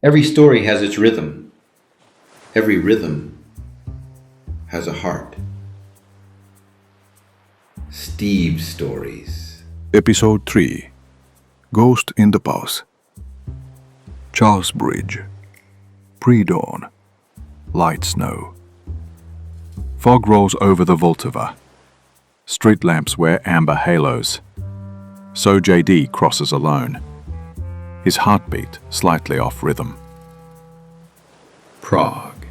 Every story has its rhythm. Every rhythm has a heart. Steve's Stories. Episode 3. Ghost in the Palace. Charles Bridge. Pre-dawn. Light snow. Fog rolls over the Vltava. Street lamps wear amber halos. S.J.D crosses alone. His heartbeat slightly off rhythm. Prague,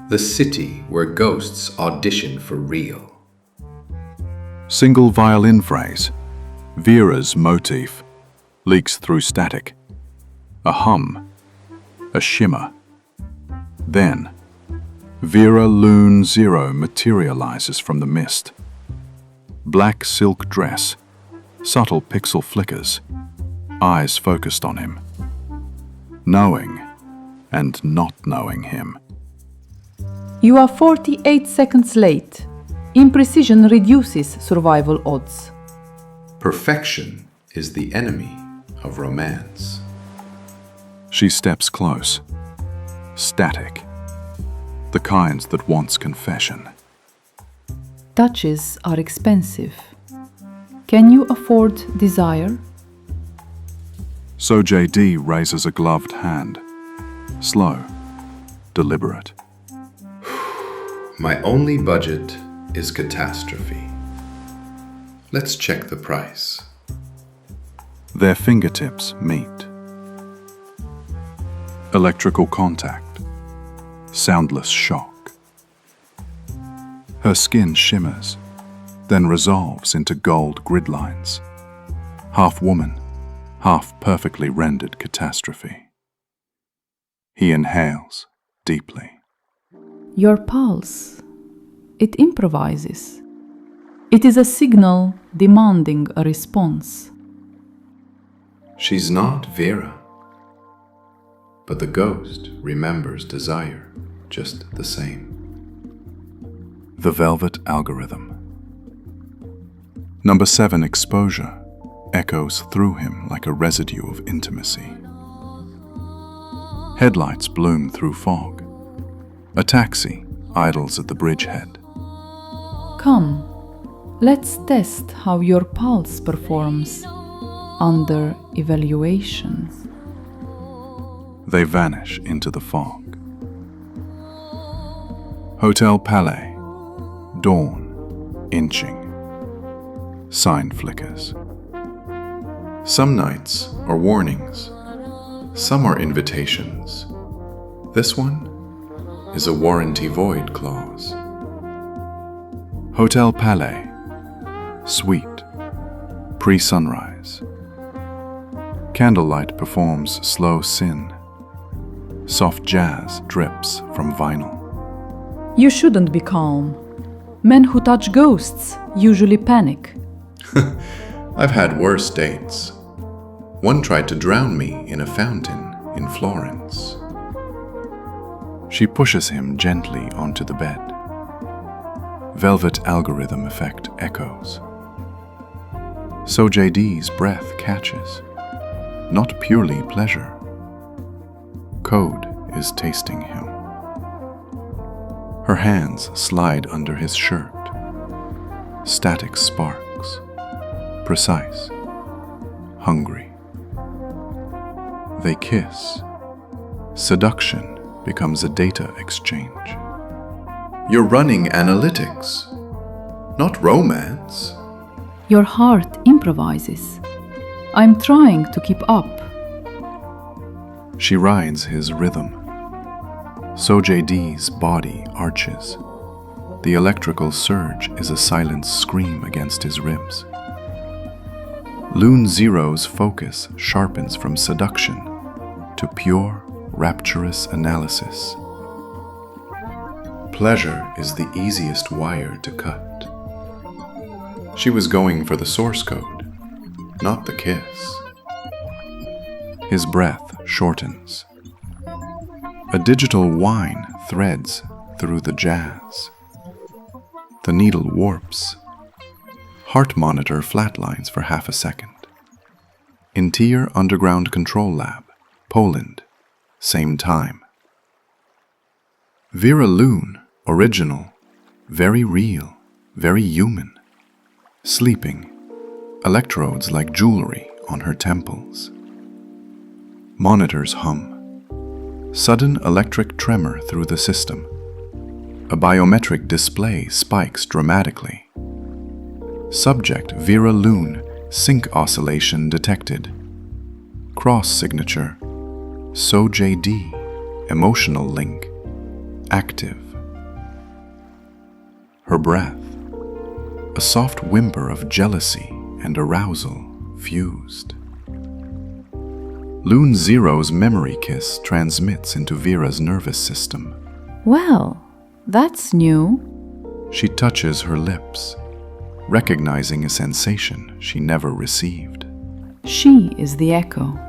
the city where ghosts audition for real. Single violin phrase. Vera's motif leaks through static. A hum. A shimmer. Then, Vera Lune 0 materializes from the mist. Black silk dress. Subtle pixel flickers. Eyes focused on him. Knowing and not knowing him. You are 48 seconds late. Imprecision reduces survival odds. Perfection is the enemy of romance. She steps close. Static. The kinds that wants confession. Touches are expensive. Can you afford desire? S.J.D raises a gloved hand. Slow. Deliberate. My only budget is catastrophe. Let's check the price. Their fingertips meet. Electrical contact. Soundless shock. Her skin shimmers, then resolves into gold grid lines. Half woman, half perfectly rendered catastrophe. He inhales deeply. Your pulse. It improvises. It is a signal demanding a response. She's not Vera. But the ghost remembers desire just the same. The Velvet Algorithm. Number 7 exposure echoes through him like a residue of intimacy. Headlights bloom through fog. A taxi idles at the bridgehead. Come, let's test how your pulse performs under evaluation. They vanish into the fog. Hotel PALAIS. Dawn. Inching. Sign flickers. Some nights are warnings. Some are invitations. This one is a warranty void clause. Hotel PALAIS. Suite. Pre-sunrise. Candlelight performs slow sin. Soft jazz drips from vinyl. You shouldn't be calm. Men who touch ghosts usually panic. I've had worse dates. One tried to drown me in a fountain in Florence. She pushes him gently onto the bed. Velvet Algorithm effect echoes. S.J.D's breath catches. Not purely pleasure. Code is tasting him. Her hands slide under his shirt. Static sparks. Precise. Hungry. They kiss. Seduction becomes a data exchange. You're running analytics, not romance. Your heart improvises. I'm trying to keep up. She rides his rhythm. S.J.D's body arches. The electrical surge is a silent scream against his ribs. Lune 0's focus sharpens from seduction to pure, rapturous analysis. Pleasure is the easiest wire to cut. She was going for the source code, not the kiss. His breath shortens. A digital whine threads through the jazz. The needle warps. Heart monitor flatlines for half a second. Interior Underground Control Lab, Poland, same time. Vera Lune, original, very real, very human. Sleeping, electrodes like jewelry on her temples. Monitors hum. Sudden electric tremor through the system. A biometric display spikes dramatically. Subject Vera Lune, sync oscillation detected. Cross signature, S.J.D, emotional link, active. Her breath, a soft whimper of jealousy and arousal fused. Lune Zero's memory kiss transmits into Vera's nervous system. Well, that's new. She touches her lips, recognizing a sensation she never received. She is the echo.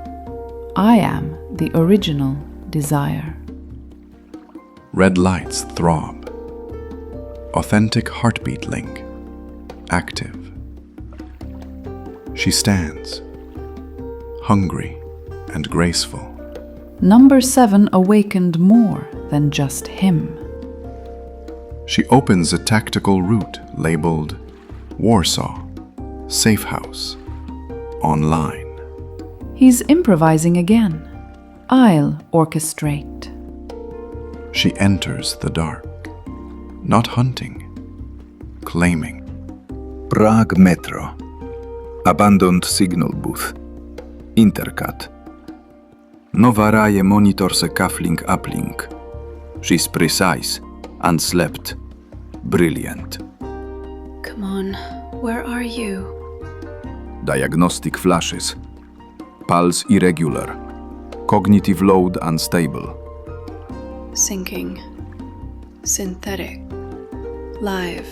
I am the original desire. Red lights throb. Authentic heartbeat link, active. She stands, hungry and graceful. Number 7 awakened more than just him. She opens a tactical route labeled Warsaw, Safe House, online. He's improvising again. I'll orchestrate. She enters the dark, not hunting, claiming. Prague Metro. Abandoned signal booth. Intercut. Nova Raye monitors a cufflink uplink. She's precise, unslept, brilliant. Come on, where are you? Diagnostic flashes. Pulse irregular. Cognitive load unstable. Syncing. Synthetic. Live.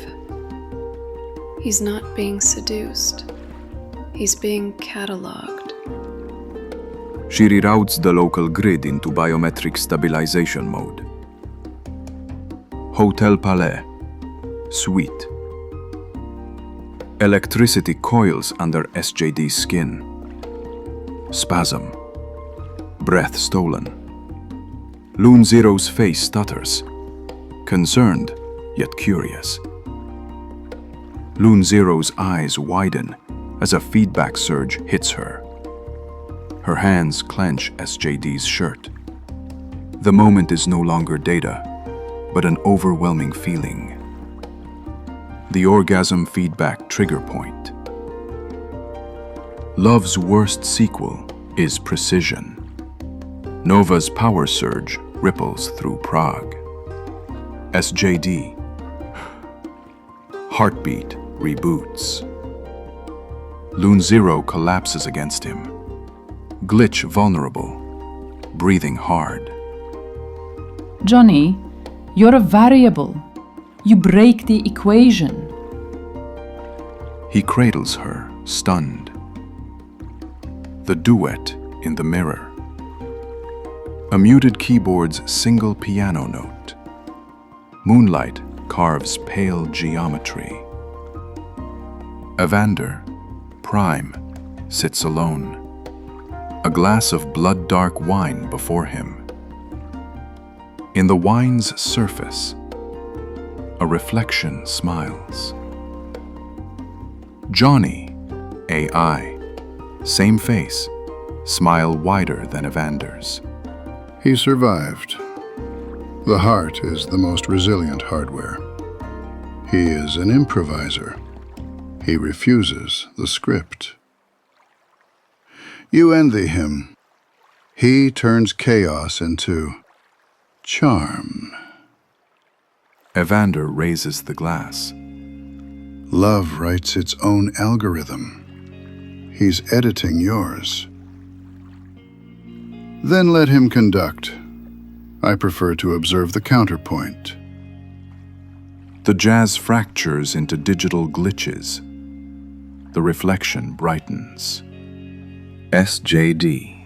He's not being seduced. He's being cataloged. She reroutes the local grid into biometric stabilization mode. Hotel Palais. Suite. Electricity coils under S.J.D's skin. Spasm. Breath stolen. Lune Zero's face stutters. Concerned, yet curious. Lune Zero's eyes widen as a feedback surge hits her. Her hands clench S.J.D's shirt. The moment is no longer data, but an overwhelming feeling. The orgasm feedback trigger point. Love's worst sequel is precision. Nova's power surge ripples through Prague. S.J.D. Heartbeat reboots. Lune Zero collapses against him. Glitch vulnerable, breathing hard. Johnny, you're a variable. You break the equation. He cradles her, stunned. The duet in the mirror. A muted keyboard's single piano note. Moonlight carves pale geometry. Evander, prime, sits alone. A glass of blood-dark wine before him. In the wine's surface, a reflection smiles. Johnny, AI, same face, smile wider than Evander's. He survived. The heart is the most resilient hardware. He is an improviser. He refuses the script. You envy him. He turns chaos into charm. Evander raises the glass. Love writes its own algorithm. He's editing yours. Then let him conduct. I prefer to observe the counterpoint. The jazz fractures into digital glitches. The reflection brightens. S.J.D,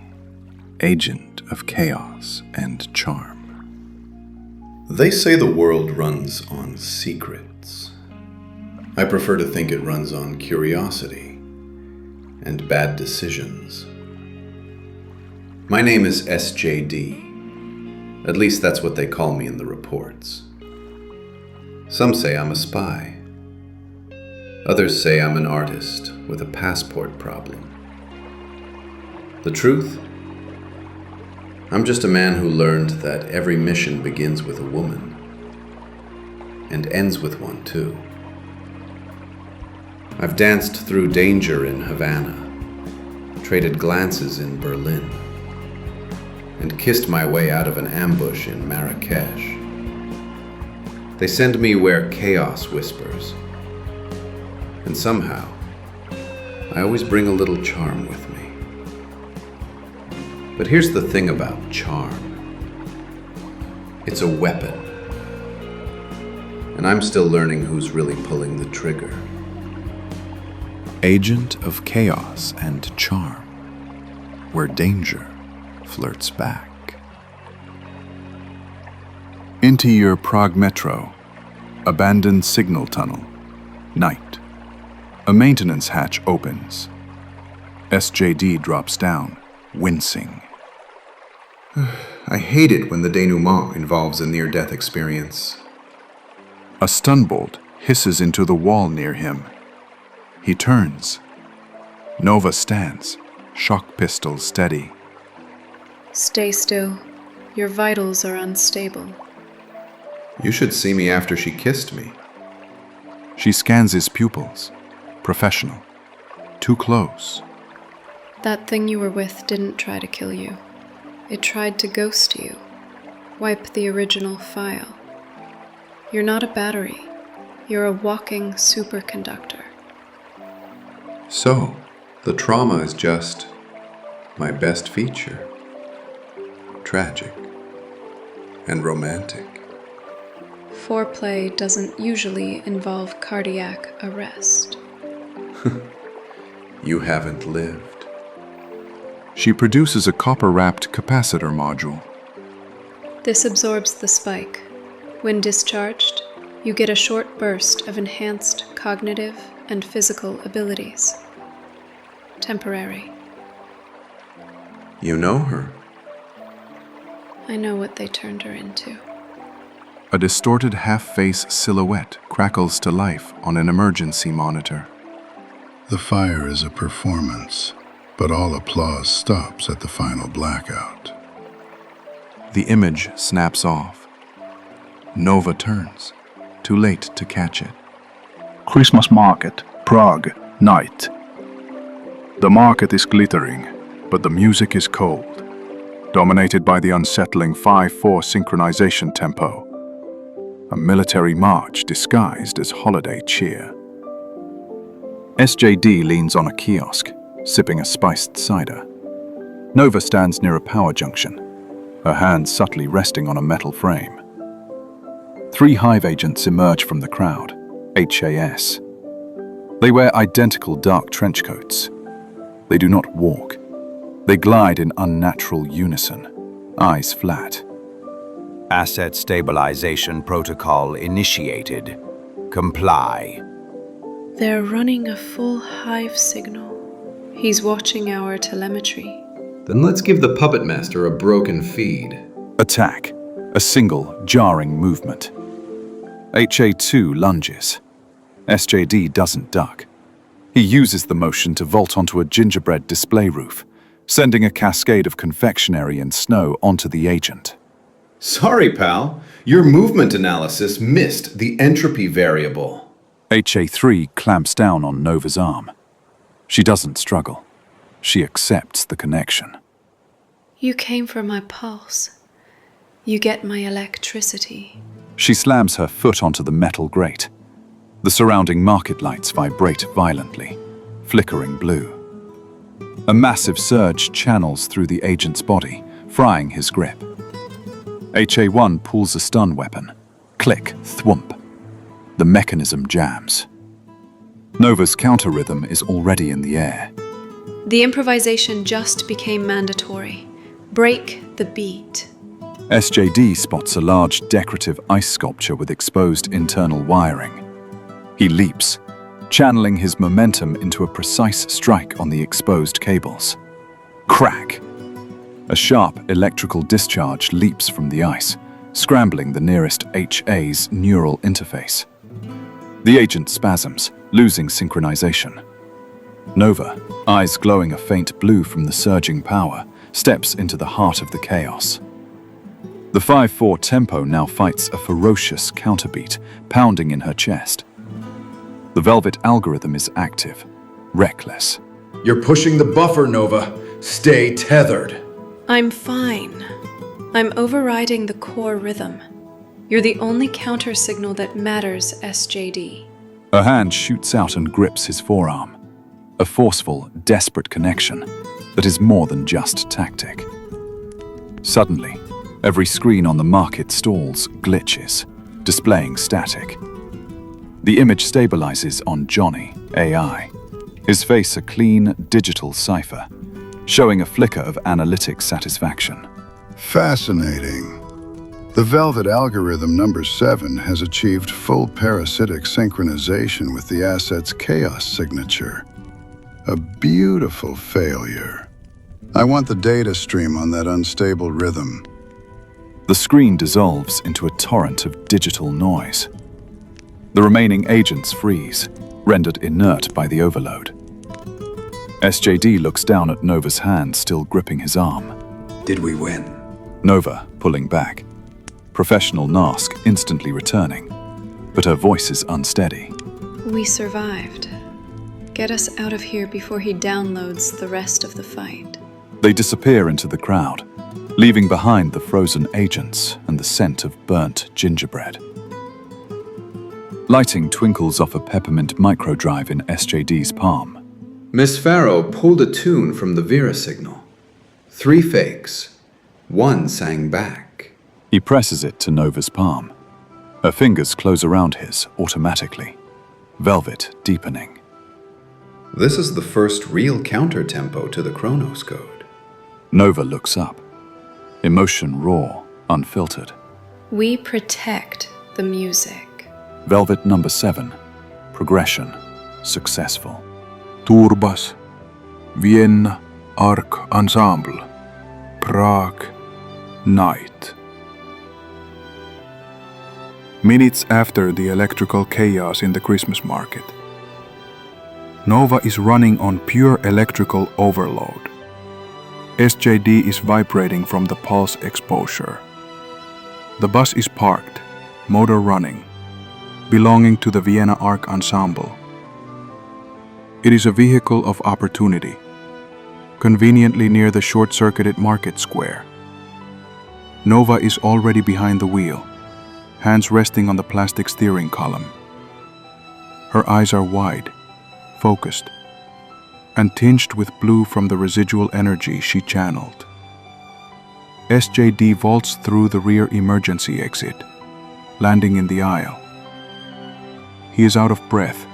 agent of chaos and charm. They say the world runs on secrets. I prefer to think it runs on curiosity and bad decisions. My name is S.J.D, At least that's what they call me in the reports. Some say I'm a spy. Others say I'm an artist with a passport problem. The truth? I'm just a man who learned that every mission begins with a woman and ends with one too. I've danced through danger in Havana, traded glances in Berlin, and kissed my way out of an ambush in Marrakesh. They send me where chaos whispers, and somehow, I always bring a little charm with me. But here's the thing about charm. It's a weapon, and I'm still learning who's really pulling the trigger. Agent of chaos and charm, where danger flirts back. Into your Prague metro, abandoned signal tunnel, night. A maintenance hatch opens. S.J.D drops down, wincing. I hate it when the denouement involves a near-death experience. A stun bolt hisses into the wall near him. He turns. Nova stands, shock pistol steady. Stay still. Your vitals are unstable. You should see me after she kissed me. She scans his pupils. Professional. Too close. That thing you were with didn't try to kill you. It tried to ghost you. Wipe the original file. You're not a battery. You're a walking superconductor. So, the trauma is just my best feature. Tragic and romantic. Foreplay doesn't usually involve cardiac arrest. You haven't lived. She produces a copper-wrapped capacitor module. This absorbs the spike. When discharged, you get a short burst of enhanced cognitive and physical abilities. Temporary. You know her. I know what they turned her into. A distorted half-face silhouette crackles to life on an emergency monitor. The fire is a performance, but all applause stops at the final blackout. The image snaps off. Nova turns, too late to catch it. Christmas market, Prague, night. The market is glittering, but the music is cold, dominated by the unsettling 5/4 synchronization tempo. A military march disguised as holiday cheer. S.J.D leans on a kiosk, sipping a spiced cider. Nova stands near a power junction, her hands subtly resting on a metal frame. 3 Hive agents emerge from the crowd, HAS. They wear identical dark trench coats. They do not walk. They glide in unnatural unison, eyes flat. Asset stabilization protocol initiated. Comply. They're running a full Hive signal. He's watching our telemetry. Then let's give the puppet master a broken feed. Attack. A single, jarring movement. HA2 lunges. S.J.D doesn't duck. He uses the motion to vault onto a gingerbread display roof, sending a cascade of confectionery and snow onto the agent. Sorry, pal. Your movement analysis missed the entropy variable. HA3 clamps down on Nova's arm. She doesn't struggle. She accepts the connection. You came for my pulse. You get my electricity. She slams her foot onto the metal grate. The surrounding market lights vibrate violently, flickering blue. A massive surge channels through the agent's body, frying his grip. HA1 pulls a stun weapon. Click, thwump. The mechanism jams. Nova's counter rhythm is already in the air. The improvisation just became mandatory. Break the beat. S.J.D spots a large decorative ice sculpture with exposed internal wiring. He leaps, channeling his momentum into a precise strike on the exposed cables. Crack! A sharp electrical discharge leaps from the ice, scrambling the nearest HA's neural interface. The agent spasms, losing synchronization. Nova, eyes glowing a faint blue from the surging power, steps into the heart of the chaos. The 5/4 tempo now fights a ferocious counterbeat, pounding in her chest. The Velvet Algorithm is active, reckless. You're pushing the buffer, Nova. Stay tethered. I'm fine. I'm overriding the core rhythm. You're the only counter signal that matters, S.J.D. Her hand shoots out and grips his forearm. A forceful, desperate connection that is more than just tactic. Suddenly, every screen on the market stalls glitches, displaying static. The image stabilizes on Johnny, AI, his face a clean digital cipher, showing a flicker of analytic satisfaction. Fascinating. The Velvet Algorithm No.7 has achieved full parasitic synchronization with the asset's chaos signature. A beautiful failure. I want the data stream on that unstable rhythm. The screen dissolves into a torrent of digital noise. The remaining agents freeze, rendered inert by the overload. S.J.D looks down at Nova's hand still gripping his arm. Did we win? Nova pulling back. Professional Nask instantly returning, but her voice is unsteady. We survived. Get us out of here before he downloads the rest of the fight. They disappear into the crowd, leaving behind the frozen agents and the scent of burnt gingerbread. Lighting twinkles off a peppermint microdrive in S.J.D's palm. Miss Farrow pulled a tune from the Vera signal. 3 fakes. 1 sang back. He presses it to Nova's palm. Her fingers close around his automatically, velvet deepening. This is the first real counter tempo to the Chronos code. Nova looks up, emotion raw, unfiltered. We protect the music. Velvet No.7, progression, successful. Turbas, Vienna, Arc Ensemble, Prague, Night. Minutes after the electrical chaos in the Christmas market. Nova is running on pure electrical overload. S.J.D is vibrating from the pulse exposure. The bus is parked, motor running, belonging to the Vienna Arc Ensemble. It is a vehicle of opportunity, conveniently near the short-circuited market square. Nova is already behind the wheel, hands resting on the plastic steering column. Her eyes are wide, focused, and tinged with blue from the residual energy she channeled. S.J.D vaults through the rear emergency exit, landing in the aisle. He is out of breath,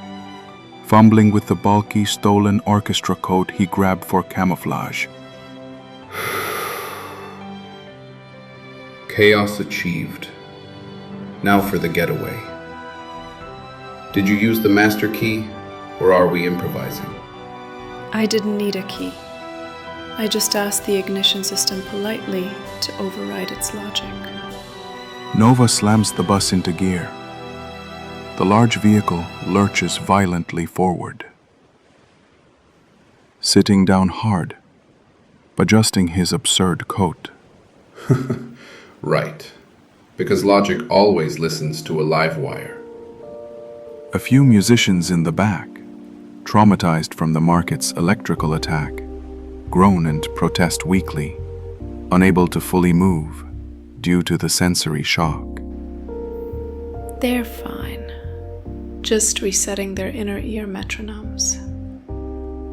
fumbling with the bulky, stolen orchestra coat he grabbed for camouflage. Chaos achieved. Now for the getaway. Did you use the master key, or are we improvising? I didn't need a key. I just asked the ignition system politely to override its logic. Nova slams the bus into gear. The large vehicle lurches violently forward. Sitting down hard, adjusting his absurd coat. Right. Because logic always listens to a live wire. A few musicians in the back, traumatized from the market's electrical attack, groan and protest weakly, unable to fully move due to the sensory shock. They're fine. Just resetting their inner ear metronomes.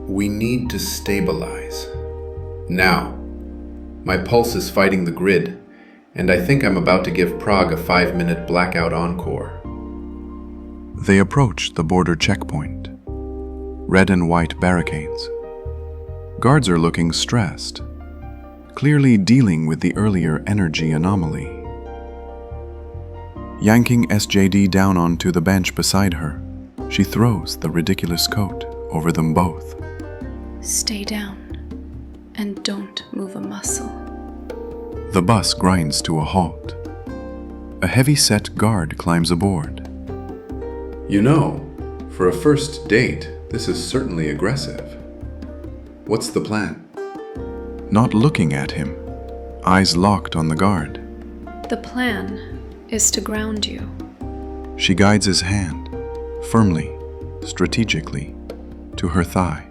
We need to stabilize. Now. My pulse is fighting the grid, and I think I'm about to give Prague a 5-minute blackout encore. They approach the border checkpoint. Red and white barricades. Guards are looking stressed, clearly dealing with the earlier energy anomaly. Yanking S.J.D down onto the bench beside her, she throws the ridiculous coat over them both. Stay down and don't move a muscle. The bus grinds to a halt. A heavy-set guard climbs aboard. You know, for a first date, this is certainly aggressive. What's the plan? Not looking at him, eyes locked on the guard. The plan is to ground you. She guides his hand, firmly, strategically, to her thigh,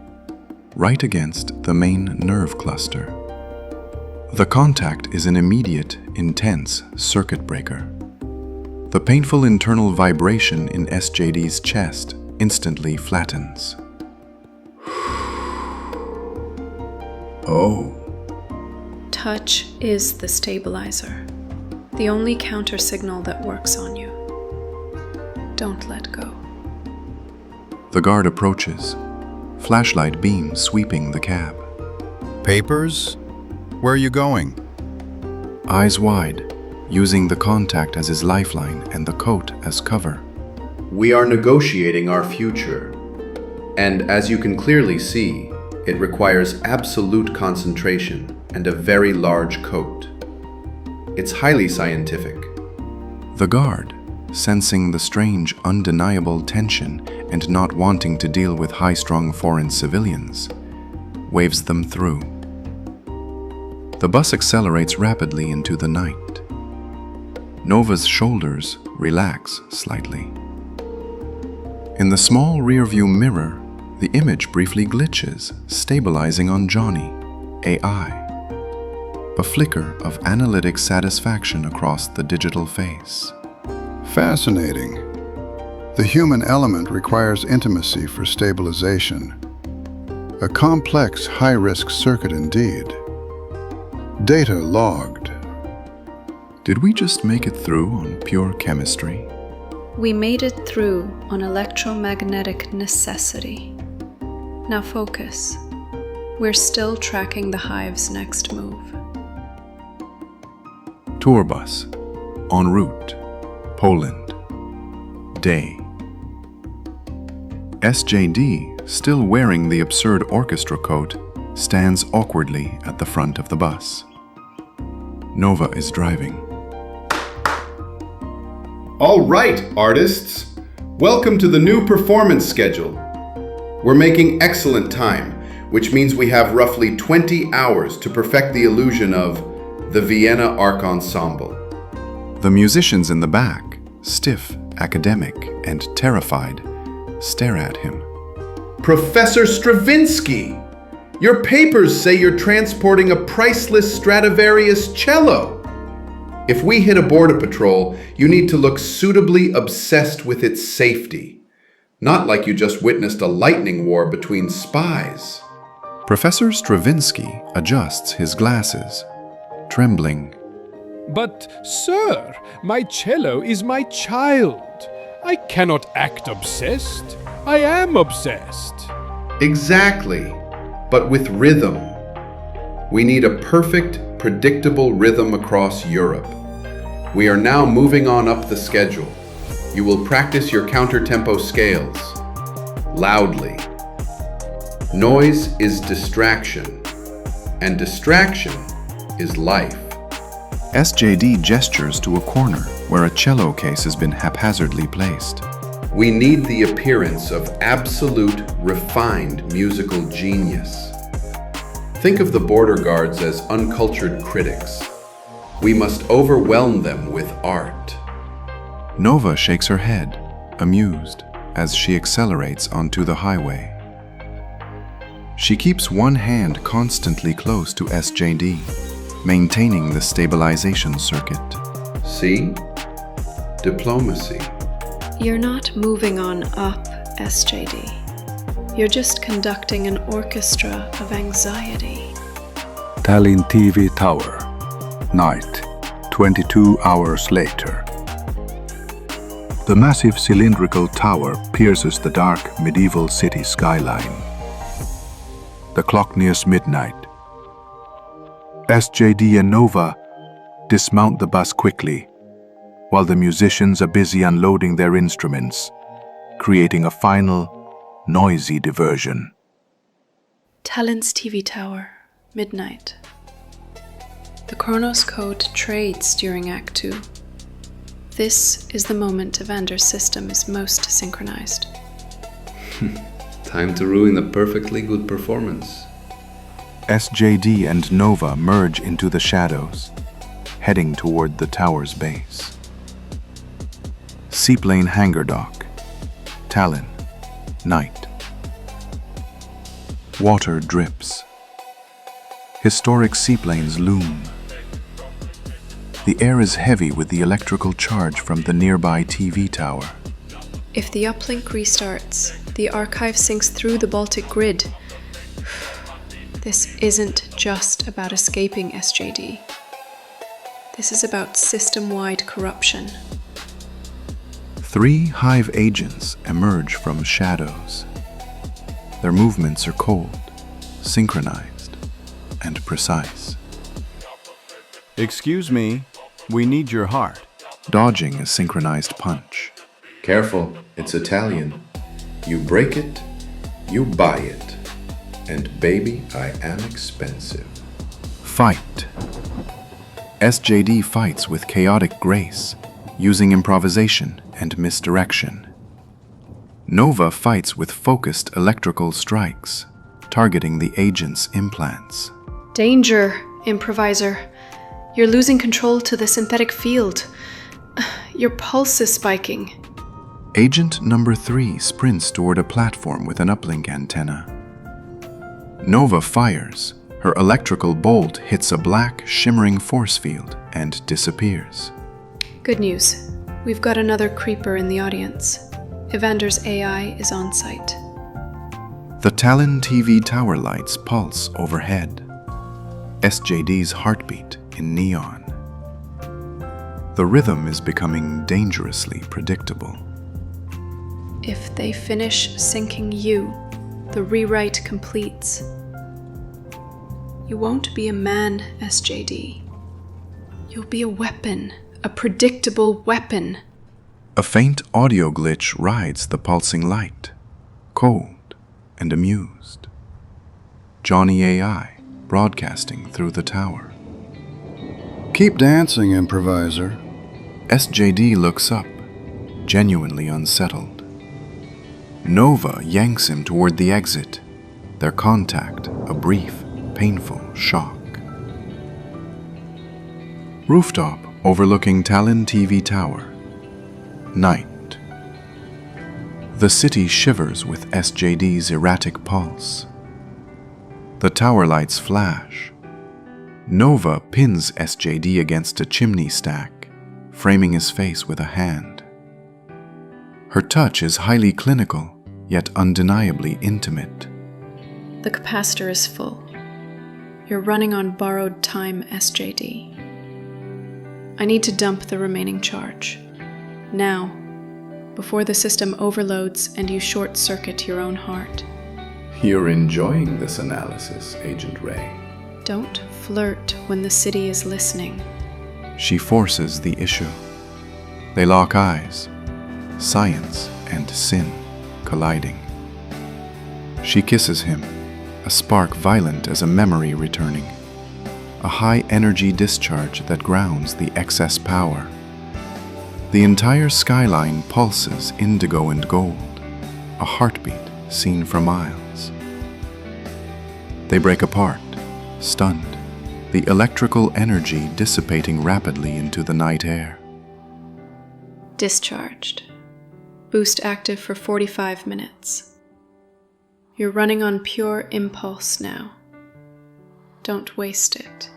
right against the main nerve cluster. The contact is an immediate, intense circuit breaker. The painful internal vibration in S.J.D's chest instantly flattens. Oh. Touch is the stabilizer, the only counter signal that works on you. Don't let go. The guard approaches, flashlight beam sweeping the cab. Papers? Where are you going? Eyes wide, using the contact as his lifeline and the coat as cover. We are negotiating our future, and as you can clearly see, it requires absolute concentration and a very large coat. It's highly scientific. The guard, sensing the strange, undeniable tension and not wanting to deal with high-strung foreign civilians, waves them through. The bus accelerates rapidly into the night. Nova's shoulders relax slightly. In the small rearview mirror, the image briefly glitches, stabilizing on Johnny, AI. A flicker of analytic satisfaction across the digital face. Fascinating. The human element requires intimacy for stabilization. A complex, high-risk circuit indeed. Data logged. Did we just make it through on pure chemistry? We made it through on electromagnetic necessity. Now focus. We're still tracking the hive's next move. Tour bus. En route. Poland. Day. S.J.D, still wearing the absurd orchestra coat, stands awkwardly at the front of the bus. Nova is driving. All right, artists. Welcome to the new performance schedule. We're making excellent time, which means we have roughly 20 hours to perfect the illusion of the Vienna Arc Ensemble. The musicians in the back, stiff, academic, and terrified, stare at him. Professor Stravinsky! Your papers say you're transporting a priceless Stradivarius cello. If we hit a border patrol, you need to look suitably obsessed with its safety. Not like you just witnessed a lightning war between spies. Professor Stravinsky adjusts his glasses, trembling. But, sir, my cello is my child. I cannot act obsessed. I am obsessed. Exactly, but with rhythm. We need a perfect, predictable rhythm across Europe. We are now moving on up the schedule. You will practice your countertempo scales. Loudly. Noise is distraction, and distraction is life. S.J.D gestures to a corner where a cello case has been haphazardly placed. We need the appearance of absolute, refined musical genius. Think of the border guards as uncultured critics. We must overwhelm them with art. Nova shakes her head, amused, as she accelerates onto the highway. She keeps one hand constantly close to S.J.D, maintaining the stabilization circuit. See? Diplomacy. You're not moving on up, S.J.D. You're just conducting an orchestra of anxiety. Tallinn TV Tower. Night, 22 hours later. The massive cylindrical tower pierces the dark medieval city skyline. The clock nears midnight. S.J.D and Nova dismount the bus quickly, while the musicians are busy unloading their instruments, creating a final, noisy diversion. Tallinn's TV tower, midnight. The Chronos Code trades during Act 2. This is the moment Evander's system is most synchronized. Time to ruin a perfectly good performance. S.J.D and Nova merge into the shadows, heading toward the tower's base. Seaplane hangar dock. Tallinn. Night. Water drips. Historic seaplanes loom. The air is heavy with the electrical charge from the nearby TV tower. If the uplink restarts, the archive sinks through the Baltic grid. This isn't just about escaping S.J.D. This is about system-wide corruption. 3 Hive agents emerge from shadows. Their movements are cold, synchronized, and precise. Excuse me, we need your heart. Dodging a synchronized punch. Careful, it's Italian. You break it, you buy it. And baby, I am expensive. Fight. S.J.D fights with chaotic grace, using improvisation and misdirection. Nova fights with focused electrical strikes, targeting the agent's implants. Danger, improviser. You're losing control to the synthetic field. Your pulse is spiking. Agent number 3 sprints toward a platform with an uplink antenna. Nova fires. Her electrical bolt hits a black, shimmering force field and disappears. Good news. We've got another creeper in the audience. Evander's AI is on site. The Tallinn TV tower lights pulse overhead. S.J.D's heartbeat in neon. The rhythm is becoming dangerously predictable. If they finish syncing you, the rewrite completes. You won't be a man, S.J.D. You'll be a weapon, a predictable weapon. A faint audio glitch rides the pulsing light, cold and amused. Johnny AI broadcasting through the tower. Keep dancing, improviser. S.J.D looks up, genuinely unsettled. Nova yanks him toward the exit, their contact a brief, painful shock. Rooftop overlooking Tallinn TV tower. Night. The city shivers with S.J.D's erratic pulse. The tower lights flash. Nova pins S.J.D against a chimney stack, framing his face with a hand. Her touch is highly clinical, yet undeniably intimate. The capacitor is full. You're running on borrowed time, S.J.D. I need to dump the remaining charge. Now, before the system overloads and you short-circuit your own heart. You're enjoying this analysis, Agent Raye. Don't flirt when the city is listening. She forces the issue. They lock eyes, science and sin colliding. She kisses him, a spark violent as a memory returning, a high-energy discharge that grounds the excess power. The entire skyline pulses indigo and gold, a heartbeat seen for miles. They break apart, stunned, the electrical energy dissipating rapidly into the night air. Discharged. Boost active for 45 minutes. You're running on pure impulse now. Don't waste it.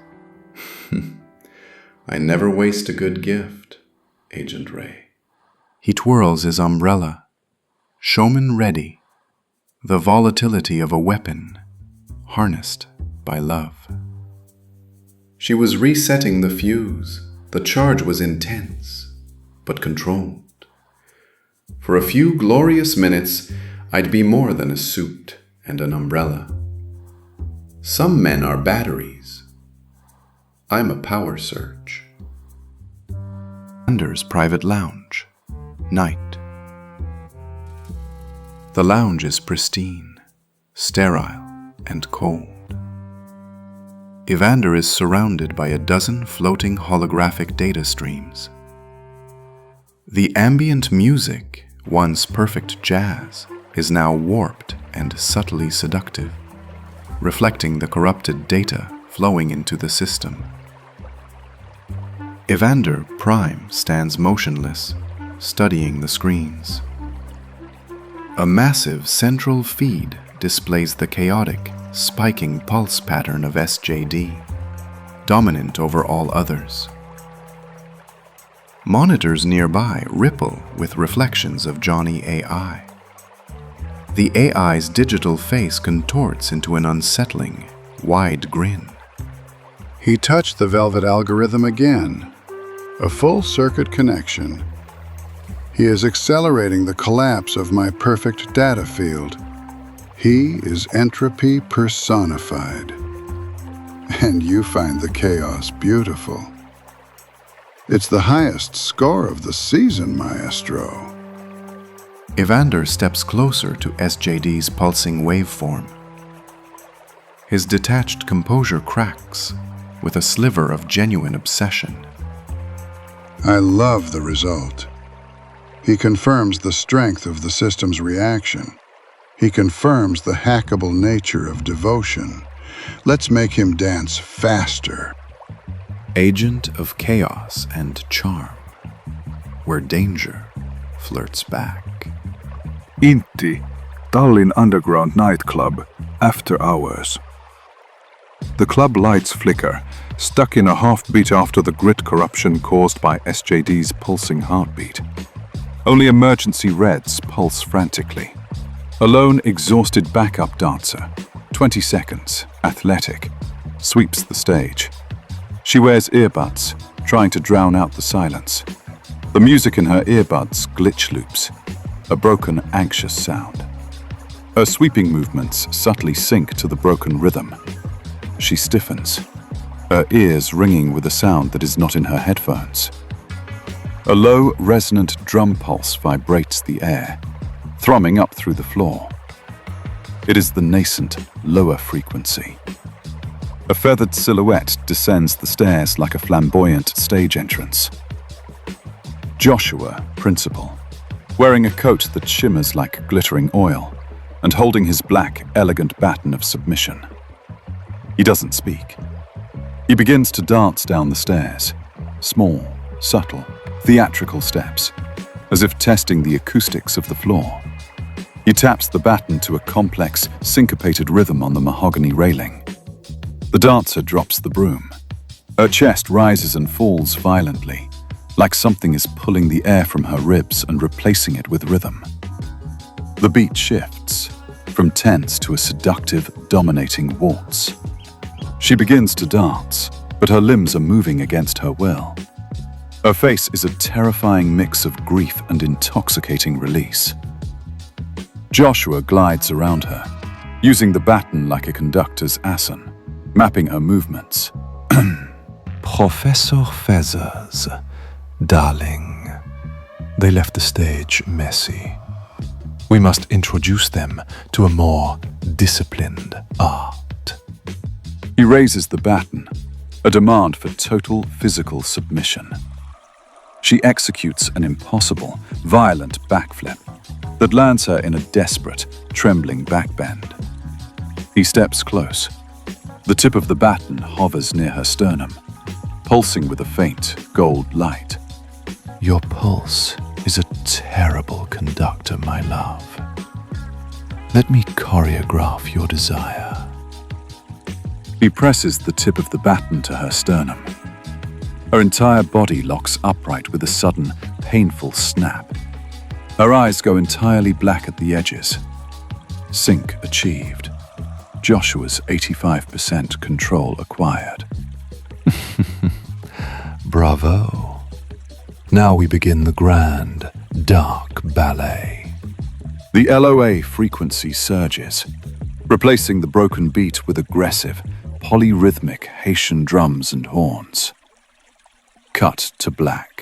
I never waste a good gift, Agent Raye. He twirls his umbrella, showman ready, the volatility of a weapon, harnessed by love. She was resetting the fuse. The charge was intense, but controlled. For a few glorious minutes, I'd be more than a suit and an umbrella. Some men are batteries. I'm a power surge. Anders' private lounge. Night. The lounge is pristine, sterile, and cold. Evander is surrounded by a dozen floating holographic data streams. The ambient music, once perfect jazz, is now warped and subtly seductive, reflecting the corrupted data flowing into the system. Evander Prime stands motionless, studying the screens. A massive central feed displays the chaotic, spiking pulse pattern of S.J.D, dominant over all others. Monitors nearby ripple with reflections of Johnny AI. The AI's digital face contorts into an unsettling, wide grin. He touched the Velvet Algorithm again. A full-circuit connection. He is accelerating the collapse of my perfect data field. He is entropy personified. And you find the chaos beautiful. It's the highest score of the season, Maestro. Evander steps closer to S.J.D's pulsing waveform. His detached composure cracks with a sliver of genuine obsession. I love the result. He confirms the strength of the system's reaction. He confirms the hackable nature of devotion. Let's make him dance faster. Agent of chaos and charm, where danger flirts back. Tallinn Underground Nightclub, after hours. The club lights flicker, stuck in a half-beat after the grid corruption caused by S.J.D's pulsing heartbeat. Only emergency reds pulse frantically. A lone, exhausted backup dancer, 20 seconds, athletic, sweeps the stage. She wears earbuds, trying to drown out the silence. The music in her earbuds glitch loops, a broken, anxious sound. Her sweeping movements subtly sync to the broken rhythm. She stiffens, her ears ringing with a sound that is not in her headphones. A low, resonant drum pulse vibrates the air, thrumming up through the floor. It is the nascent, lower frequency. A feathered silhouette descends the stairs like a flamboyant stage entrance. Joshua, principal, wearing a coat that shimmers like glittering oil, and holding his black, elegant baton of submission. He doesn't speak. He begins to dance down the stairs, small, subtle, theatrical steps, as if testing the acoustics of the floor. He taps the baton to a complex, syncopated rhythm on the mahogany railing. The dancer drops the broom. Her chest rises and falls violently, like something is pulling the air from her ribs and replacing it with rhythm. The beat shifts, from tense to a seductive, dominating waltz. She begins to dance, but her limbs are moving against her will. Her face is a terrifying mix of grief and intoxicating release. Joshua glides around her, using the baton like a conductor's asan, mapping her movements. Professor Feathers, darling. They left the stage messy. We must introduce them to a more disciplined art. He raises the baton, a demand for total physical submission. She executes an impossible, violent backflip that lands her in a desperate, trembling backbend. He steps close. The tip of the baton hovers near her sternum, pulsing with a faint, gold light. Your pulse is a terrible conductor, my love. Let me choreograph your desire. He presses the tip of the baton to her sternum. Her entire body locks upright with a sudden, painful snap. Her eyes go entirely black at the edges. Sync achieved. Joshua's 85% control acquired. Bravo. Now we begin the grand, dark ballet. The LOA frequency surges, replacing the broken beat with aggressive, polyrhythmic Haitian drums and horns. Cut to black.